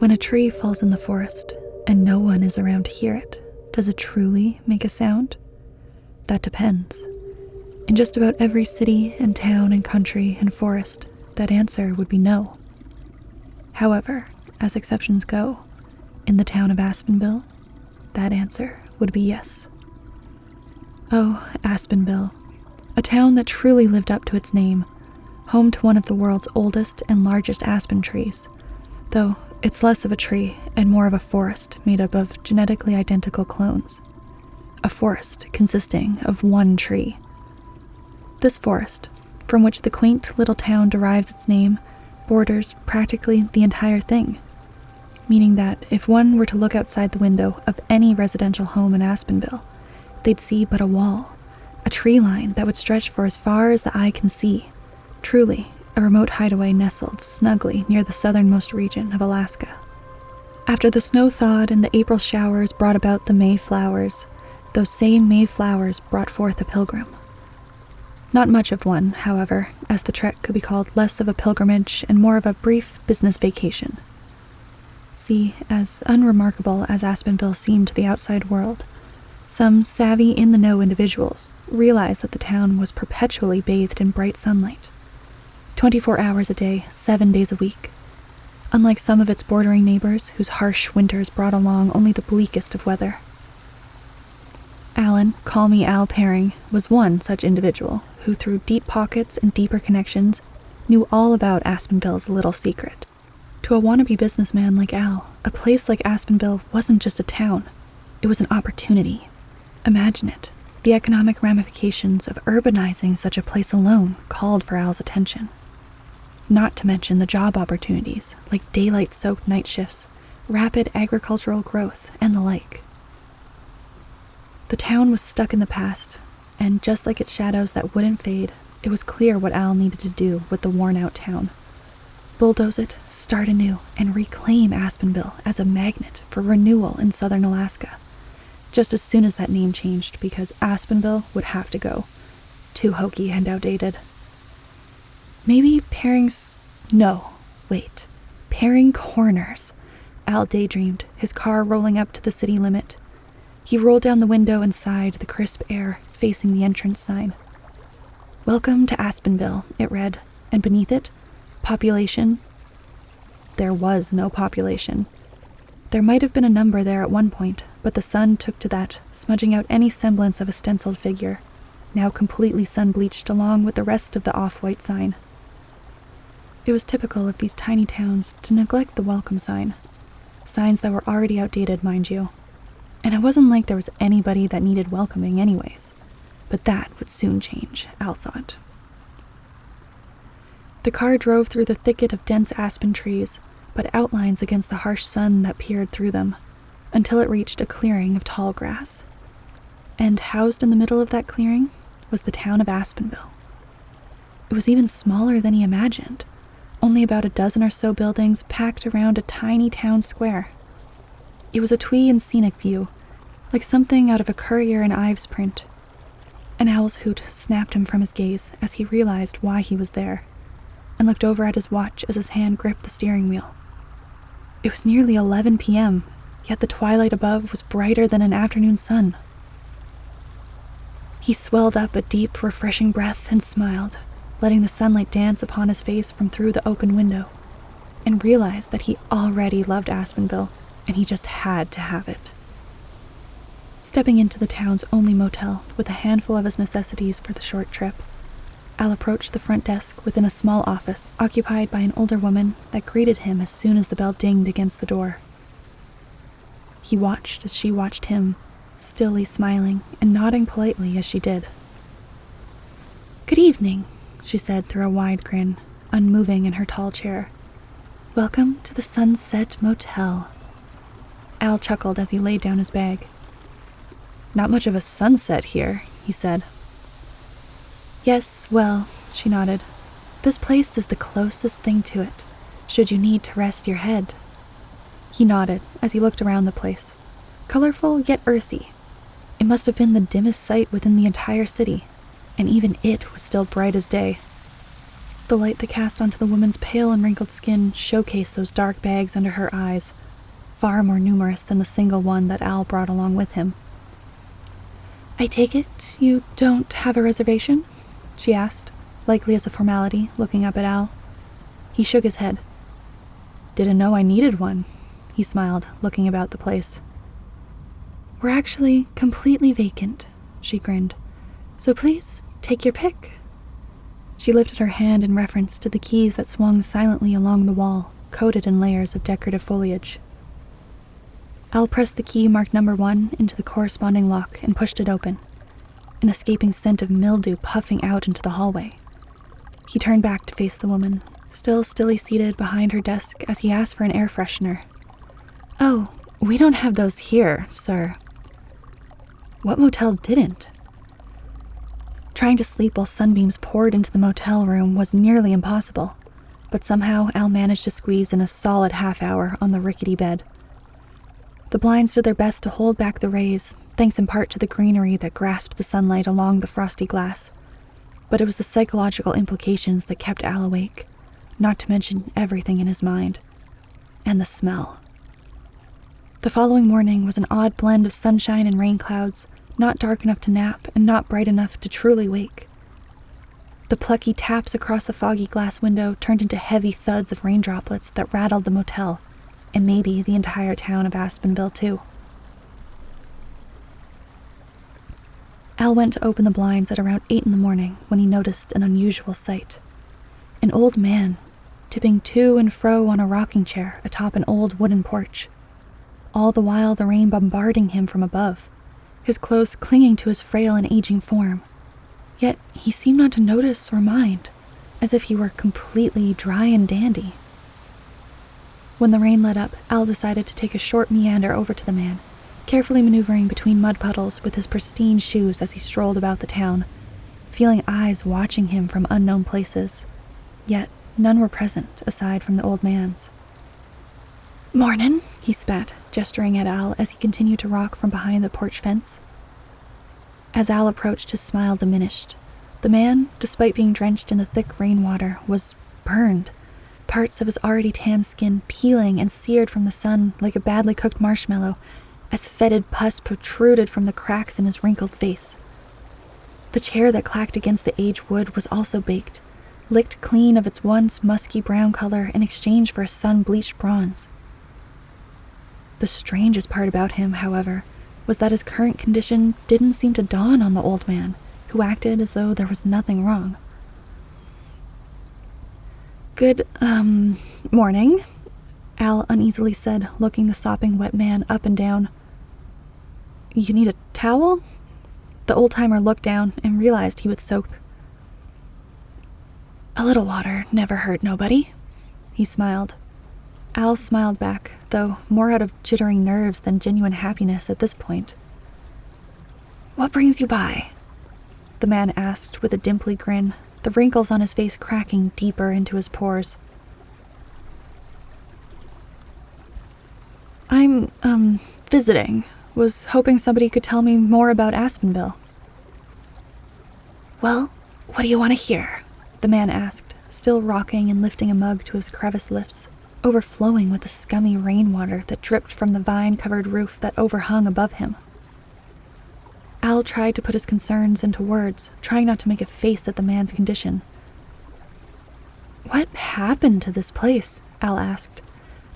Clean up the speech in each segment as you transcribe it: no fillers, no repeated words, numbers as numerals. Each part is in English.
When a tree falls in the forest and no one is around to hear it, does it truly make a sound? That depends. In just about every city and town and country and forest, that answer would be no. However, as exceptions go, in the town of Aspenville, that answer would be yes. Oh, Aspenville, a town that truly lived up to its name, home to one of the world's oldest and largest aspen trees, though it's less of a tree and more of a forest made up of genetically identical clones. A forest consisting of one tree. This forest, from which the quaint little town derives its name, borders practically the entire thing, meaning that if one were to look outside the window of any residential home in Aspenville, they'd see but a wall, a tree line that would stretch for as far as the eye can see, truly a remote hideaway nestled snugly near the southernmost region of Alaska. After the snow thawed and the April showers brought about the May flowers, those same May flowers brought forth a pilgrim. Not much of one, however, as the trek could be called less of a pilgrimage and more of a brief business vacation. See, as unremarkable as Aspenville seemed to the outside world, some savvy in-the-know individuals realized that the town was perpetually bathed in bright sunlight, 24 hours a day, 7 days a week, unlike some of its bordering neighbors whose harsh winters brought along only the bleakest of weather. Alan, call me Al Paring, was one such individual who, through deep pockets and deeper connections, knew all about Aspenville's little secret. To a wannabe businessman like Al, a place like Aspenville wasn't just a town, it was an opportunity. Imagine it. The economic ramifications of urbanizing such a place alone called for Al's attention. Not to mention the job opportunities, like daylight-soaked night shifts, rapid agricultural growth, and the like. The town was stuck in the past, and just like its shadows that wouldn't fade, it was clear what Al needed to do with the worn-out town. Bulldoze it, start anew, and reclaim Aspenville as a magnet for renewal in southern Alaska. Just as soon as that name changed, because Aspenville would have to go. Too hokey and outdated. Maybe Paring Corners. Al daydreamed, his car rolling up to the city limit. He rolled down the window and sighed the crisp air, facing the entrance sign. Welcome to Aspenville, it read, and beneath it, population. There was no population. There might have been a number there at one point, but the sun took to that, smudging out any semblance of a stenciled figure, now completely sun-bleached along with the rest of the off-white sign. It was typical of these tiny towns to neglect the welcome sign. Signs that were already outdated, mind you. And it wasn't like there was anybody that needed welcoming anyways. But that would soon change, Al thought. The car drove through the thicket of dense aspen trees, but outlines against the harsh sun that peered through them, until it reached a clearing of tall grass. And housed in the middle of that clearing was the town of Aspenville. It was even smaller than he imagined, only about a dozen or so buildings packed around a tiny town square. It was a twee and scenic view, like something out of a Currier and Ives print. An owl's hoot snapped him from his gaze as he realized why he was there, and looked over at his watch as his hand gripped the steering wheel. It was nearly 11 p.m., yet the twilight above was brighter than an afternoon sun. He swelled up a deep, refreshing breath and smiled, letting the sunlight dance upon his face from through the open window, and realized that he already loved Aspenville, and he just had to have it. Stepping into the town's only motel with a handful of his necessities for the short trip, Al approached the front desk within a small office occupied by an older woman that greeted him as soon as the bell dinged against the door. He watched as she watched him, stilly smiling and nodding politely as she did. "Good evening," she said through a wide grin, unmoving in her tall chair. "Welcome to the Sunset Motel." Al chuckled as he laid down his bag. "Not much of a sunset here," he said. "Yes, well," she nodded. "This place is the closest thing to it, should you need to rest your head." He nodded as he looked around the place. Colorful yet earthy. It must have been the dimmest sight within the entire city, and even it was still bright as day. The light that cast onto the woman's pale and wrinkled skin showcased those dark bags under her eyes, far more numerous than the single one that Al brought along with him. "I take it you don't have a reservation?" she asked, likely as a formality, looking up at Al. He shook his head. "Didn't know I needed one," he smiled, looking about the place. "We're actually completely vacant," she grinned. "So please, take your pick." She lifted her hand in reference to the keys that swung silently along the wall, coated in layers of decorative foliage. Al pressed the key marked number 1 into the corresponding lock and pushed it open, an escaping scent of mildew puffing out into the hallway. He turned back to face the woman, still stilly seated behind her desk as he asked for an air freshener. "Oh, we don't have those here, sir." What motel didn't? Trying to sleep while sunbeams poured into the motel room was nearly impossible, but somehow Al managed to squeeze in a solid half hour on the rickety bed. The blinds did their best to hold back the rays, thanks in part to the greenery that grasped the sunlight along the frosty glass, but it was the psychological implications that kept Al awake, not to mention everything in his mind. And the smell. The following morning was an odd blend of sunshine and rain clouds, not dark enough to nap and not bright enough to truly wake. The plucky taps across the foggy glass window turned into heavy thuds of rain droplets that rattled the motel, and maybe the entire town of Aspenville too. Al went to open the blinds at around 8 in the morning when he noticed an unusual sight. An old man, tipping to and fro on a rocking chair atop an old wooden porch, all the while the rain bombarding him from above, his clothes clinging to his frail and aging form. Yet he seemed not to notice or mind, as if he were completely dry and dandy. When the rain let up, Al decided to take a short meander over to the man, carefully maneuvering between mud puddles with his pristine shoes as he strolled about the town, feeling eyes watching him from unknown places. Yet none were present aside from the old man's. "Mornin'," he spat, gesturing at Al as he continued to rock from behind the porch fence. As Al approached, his smile diminished. The man, despite being drenched in the thick rainwater, was burned, parts of his already tanned skin peeling and seared from the sun like a badly cooked marshmallow, as fetid pus protruded from the cracks in his wrinkled face. The chair that clacked against the aged wood was also baked, licked clean of its once musky brown color in exchange for a sun-bleached bronze. The strangest part about him, however, was that his current condition didn't seem to dawn on the old man, who acted as though there was nothing wrong. "Good, morning," Al uneasily said, looking the sopping wet man up and down. "You need a towel?" The old-timer looked down and realized he was soaked. "A little water never hurt nobody," he smiled. Al smiled back, though more out of jittering nerves than genuine happiness at this point. "What brings you by?" the man asked with a dimply grin, the wrinkles on his face cracking deeper into his pores. "I'm, visiting. Was hoping somebody could tell me more about Aspenville." "Well, what do you want to hear?" the man asked, still rocking and lifting a mug to his creviced lips, overflowing with the scummy rainwater that dripped from the vine-covered roof that overhung above him. Al tried to put his concerns into words, trying not to make a face at the man's condition. "What happened to this place?" Al asked.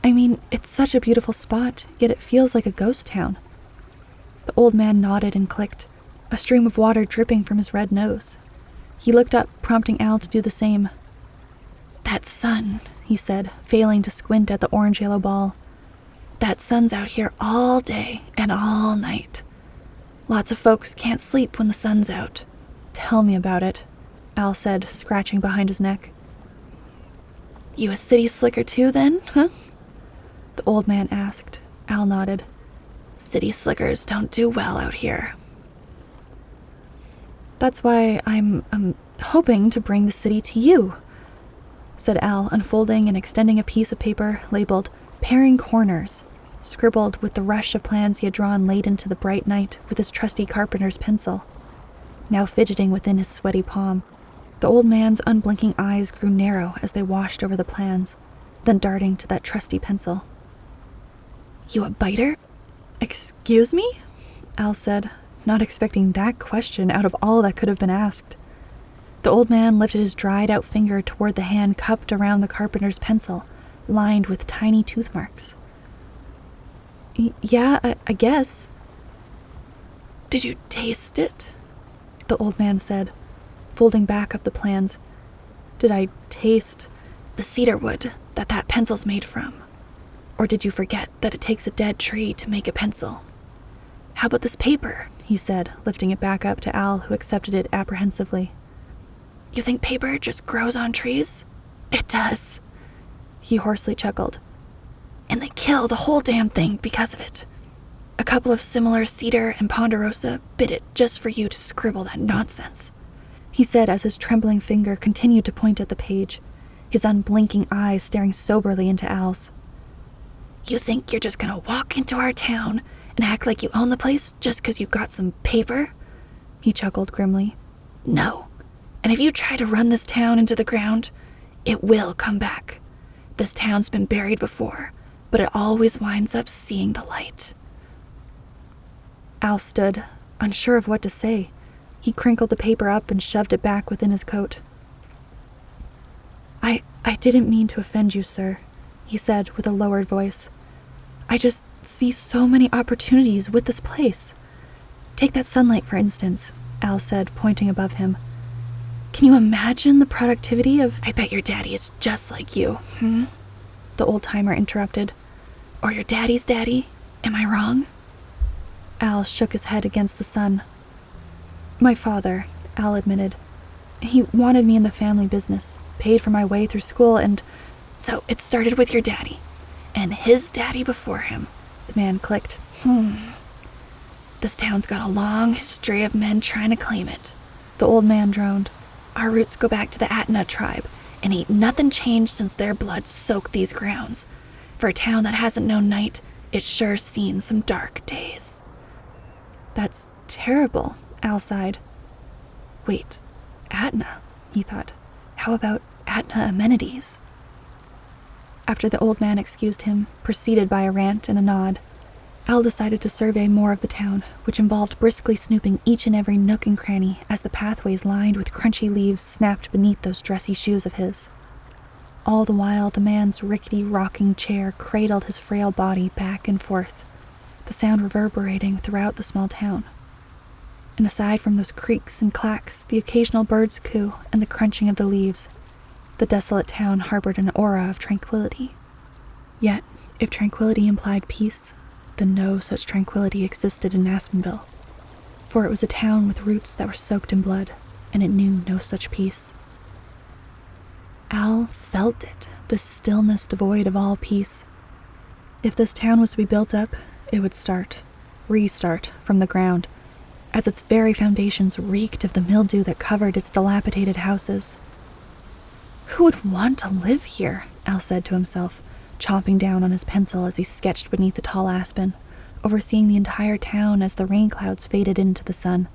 "I mean, it's such a beautiful spot, yet it feels like a ghost town." The old man nodded and clicked, a stream of water dripping from his red nose. He looked up, prompting Al to do the same. "That sun," he said, failing to squint at the orange-yellow ball. "That sun's out here all day and all night. Lots of folks can't sleep when the sun's out." "Tell me about it," Al said, scratching behind his neck. "You a city slicker too, then, huh?" the old man asked. Al nodded. "City slickers don't do well out here." "That's why I'm hoping to bring the city to you," said Al, unfolding and extending a piece of paper labeled "Pairing Corners," scribbled with the rush of plans he had drawn late into the bright night with his trusty carpenter's pencil, now fidgeting within his sweaty palm. The old man's unblinking eyes grew narrow as they washed over the plans, then darting to that trusty pencil. "You a biter?" "Excuse me?" Al said, not expecting that question out of all that could have been asked. The old man lifted his dried-out finger toward the hand cupped around the carpenter's pencil, lined with tiny tooth marks. Yeah, I guess." "Did you taste it?" the old man said, folding back up the plans. "Did I taste the cedar wood that pencil's made from? Or did you forget that it takes a dead tree to make a pencil? How about this paper?" he said, lifting it back up to Al, who accepted it apprehensively. "You think paper just grows on trees? It does." He hoarsely chuckled. "And they kill the whole damn thing because of it. A couple of similar cedar and ponderosa bit it just for you to scribble that nonsense," he said as his trembling finger continued to point at the page, his unblinking eyes staring soberly into Al's. "You think you're just gonna walk into our town and act like you own the place just 'cause you got some paper?" He chuckled grimly. "No. And if you try to run this town into the ground, it will come back. This town's been buried before, but it always winds up seeing the light." Al stood, unsure of what to say. He crinkled the paper up and shoved it back within his coat. I didn't mean to offend you, sir," he said with a lowered voice. "I just see so many opportunities with this place. Take that sunlight, for instance," Al said, pointing above him. "Can you imagine the productivity of—" "I bet your daddy is just like you, the old-timer interrupted. "Or your daddy's daddy? Am I wrong?" Al shook his head against the sun. "My father," Al admitted. "He wanted me in the family business, paid for my way through school, and—" "So it started with your daddy, and his daddy before him," the man clicked. "This town's got a long history of men trying to claim it," the old man droned. "Our roots go back to the Atna tribe, and ain't nothing changed since their blood soaked these grounds. For a town that hasn't known night, it's sure seen some dark days." "That's terrible," Al sighed. "Wait, Atna," he thought. "How about Atna amenities?" After the old man excused him, preceded by a rant and a nod, Al decided to survey more of the town, which involved briskly snooping each and every nook and cranny as the pathways lined with crunchy leaves snapped beneath those dressy shoes of his. All the while, the man's rickety rocking chair cradled his frail body back and forth, the sound reverberating throughout the small town. And aside from those creaks and clacks, the occasional bird's coo, and the crunching of the leaves, the desolate town harbored an aura of tranquility. Yet, if tranquility implied peace, then no such tranquility existed in Aspenville, for it was a town with roots that were soaked in blood, and it knew no such peace. Al felt it, this stillness devoid of all peace. If this town was to be built up, it would restart from the ground, as its very foundations reeked of the mildew that covered its dilapidated houses. "Who would want to live here?" Al said to himself, chomping down on his pencil as he sketched beneath the tall aspen, overseeing the entire town as the rain clouds faded into the sun.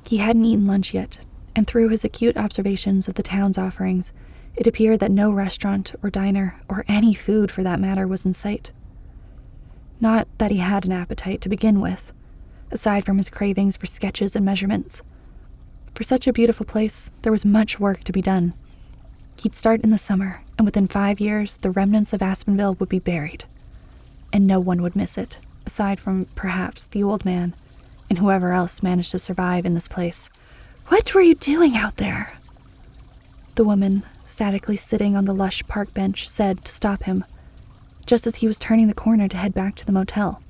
He hadn't eaten lunch yet, and through his acute observations of the town's offerings, it appeared that no restaurant or diner, or any food for that matter, was in sight. Not that he had an appetite to begin with, aside from his cravings for sketches and measurements. For such a beautiful place, there was much work to be done. He'd start in the summer, and within 5 years, the remnants of Aspenville would be buried. And no one would miss it, aside from, perhaps, the old man, and whoever else managed to survive in this place. "What were you doing out there?" The woman, statically sitting on the lush park bench, said to stop him, just as he was turning the corner to head back to the motel.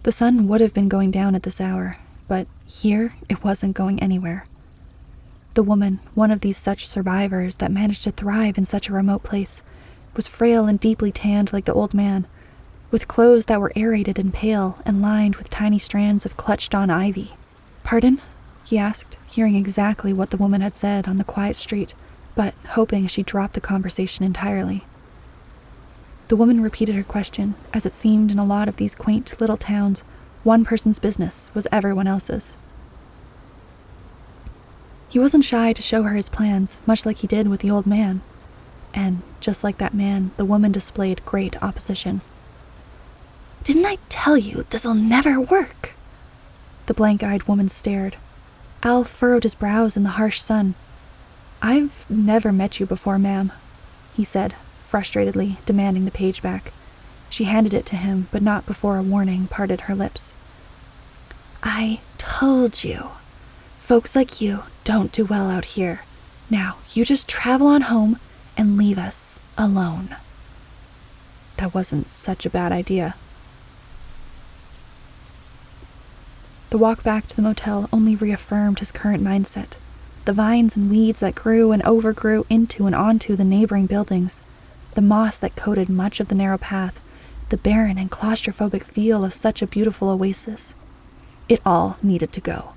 The sun would have been going down at this hour, but here it wasn't going anywhere. The woman, one of these such survivors that managed to thrive in such a remote place, was frail and deeply tanned like the old man, with clothes that were aerated and pale and lined with tiny strands of clutched-on ivy. "Pardon?" he asked, hearing exactly what the woman had said on the quiet street, but hoping she'd dropped the conversation entirely. The woman repeated her question, as it seemed in a lot of these quaint little towns, one person's business was everyone else's. He wasn't shy to show her his plans, much like he did with the old man. And, just like that man, the woman displayed great opposition. "Didn't I tell you this'll never work?" The blank-eyed woman stared. Al furrowed his brows in the harsh sun. "I've never met you before, ma'am," he said, frustratedly demanding the page back. She handed it to him, but not before a warning parted her lips. "I told you. Folks like you don't do well out here. Now, you just travel on home and leave us alone." That wasn't such a bad idea. The walk back to the motel only reaffirmed his current mindset. The vines and weeds that grew and overgrew into and onto the neighboring buildings, the moss that coated much of the narrow path, the barren and claustrophobic feel of such a beautiful oasis. It all needed to go.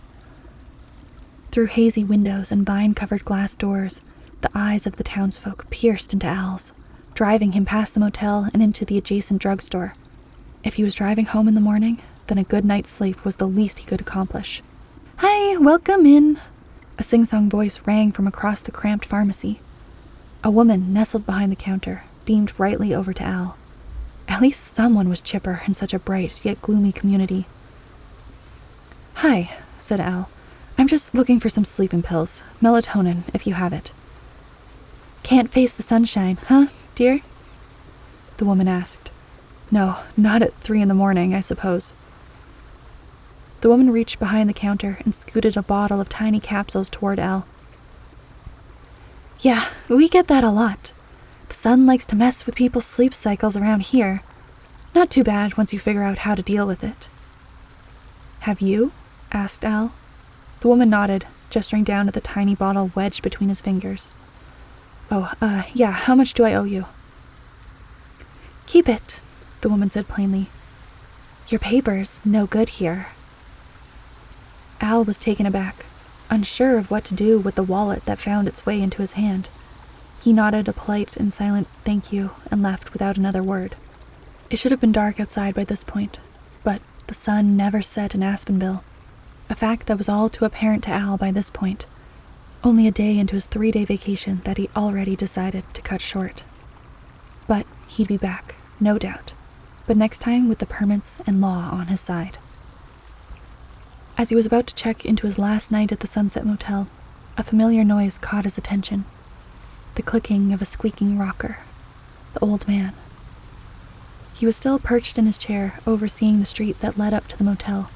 Through hazy windows and vine-covered glass doors, the eyes of the townsfolk pierced into Al's, driving him past the motel and into the adjacent drugstore. If he was driving home in the morning, then a good night's sleep was the least he could accomplish. "Hi, welcome in," a sing-song voice rang from across the cramped pharmacy. A woman nestled behind the counter beamed brightly over to Al. At least someone was chipper in such a bright yet gloomy community. "Hi," said Al. "I'm just looking for some sleeping pills. Melatonin, if you have it." "Can't face the sunshine, huh, dear?" the woman asked. "No, not at 3 a.m, I suppose." The woman reached behind the counter and scooted a bottle of tiny capsules toward Al. "Yeah, we get that a lot. The sun likes to mess with people's sleep cycles around here. Not too bad once you figure out how to deal with it." "Have you?" asked Al. The woman nodded, gesturing down at the tiny bottle wedged between his fingers. "Oh, yeah, how much do I owe you?" "Keep it," the woman said plainly. "Your paper's no good here." Al was taken aback, unsure of what to do with the wallet that found its way into his hand. He nodded a polite and silent thank you and left without another word. It should have been dark outside by this point, but the sun never set in Aspenville, a fact that was all too apparent to Al by this point, only a day into his 3-day vacation that he already decided to cut short. But he'd be back, no doubt, but next time with the permits and law on his side. As he was about to check into his last night at the Sunset Motel, a familiar noise caught his attention. The clicking of a squeaking rocker. The old man. He was still perched in his chair, overseeing the street that led up to the motel.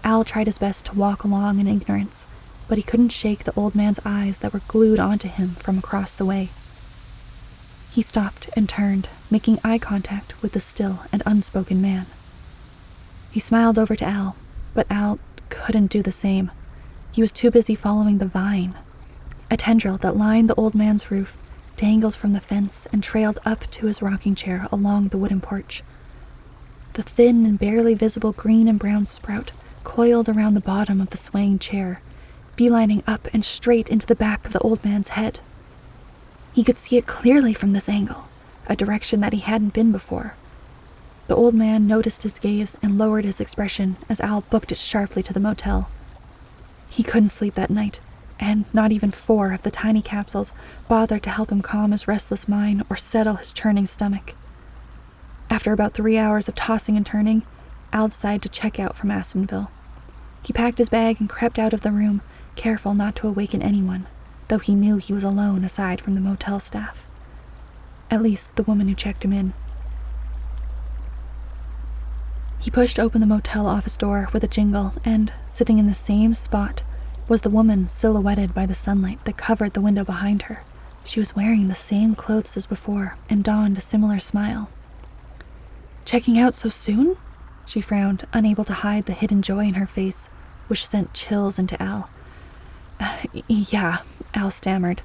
Al tried his best to walk along in ignorance, but he couldn't shake the old man's eyes that were glued onto him from across the way. He stopped and turned, making eye contact with the still and unspoken man. He smiled over to Al, but Al couldn't do the same. He was too busy following the vine. A tendril that lined the old man's roof dangled from the fence and trailed up to his rocking chair along the wooden porch. The thin and barely visible green and brown sprout coiled around the bottom of the swaying chair, beelining up and straight into the back of the old man's head. He could see it clearly from this angle, a direction that he hadn't been before. The old man noticed his gaze and lowered his expression as Al booked it sharply to the motel. He couldn't sleep that night, and not even 4 of the tiny capsules bothered to help him calm his restless mind or settle his churning stomach. After about 3 hours of tossing and turning, Al decided to check out from Aspenville. He packed his bag and crept out of the room, careful not to awaken anyone, though he knew he was alone aside from the motel staff. At least the woman who checked him in. He pushed open the motel office door with a jingle, and, sitting in the same spot, was the woman silhouetted by the sunlight that covered the window behind her. She was wearing the same clothes as before and donned a similar smile. "Checking out so soon?" She frowned, unable to hide the hidden joy in her face, which sent chills into Al. Yeah, Al stammered.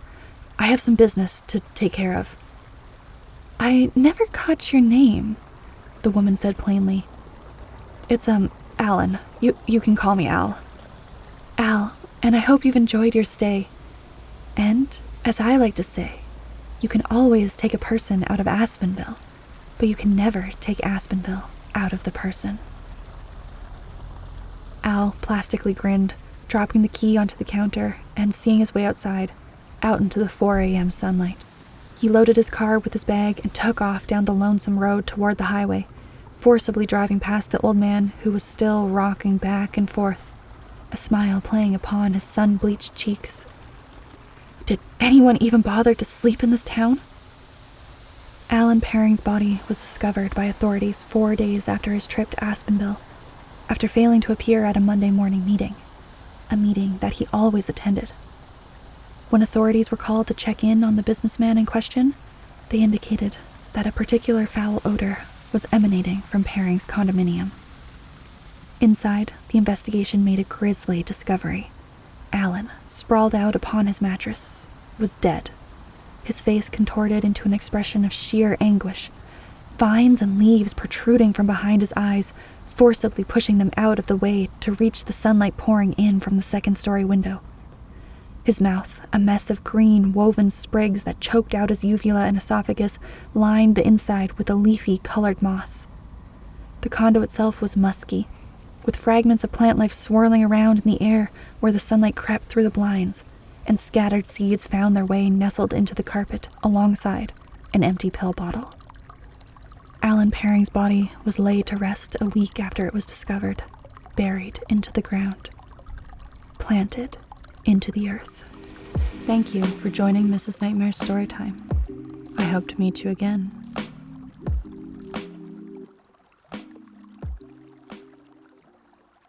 "I have some business to take care of." "I never caught your name," the woman said plainly. "It's, Alan. You can call me Al." "Al, and I hope you've enjoyed your stay. And, as I like to say, you can always take a person out of Aspenville, but you can never take Aspenville out of the person." Al plastically grinned, dropping the key onto the counter and seeing his way outside, out into the 4 a.m. sunlight. He loaded his car with his bag and took off down the lonesome road toward the highway, forcibly driving past the old man who was still rocking back and forth, a smile playing upon his sun-bleached cheeks. Did anyone even bother to sleep in this town? Alan Paring's body was discovered by authorities 4 days after his trip to Aspenville, after failing to appear at a Monday morning meeting, a meeting that he always attended. When authorities were called to check in on the businessman in question, they indicated that a particular foul odor was emanating from Paring's condominium. Inside, the investigation made a grisly discovery. Alan, sprawled out upon his mattress, was dead, his face contorted into an expression of sheer anguish, vines and leaves protruding from behind his eyes, forcibly pushing them out of the way to reach the sunlight pouring in from the second-story window. His mouth, a mess of green, woven sprigs that choked out his uvula and esophagus, lined the inside with a leafy, colored moss. The condo itself was musky, with fragments of plant life swirling around in the air where the sunlight crept through the blinds, and scattered seeds found their way nestled into the carpet alongside an empty pill bottle. Alan Paring's body was laid to rest a week after it was discovered, buried into the ground, planted into the earth. Thank you for joining Mrs. Nightmare's Storytime. I hope to meet you again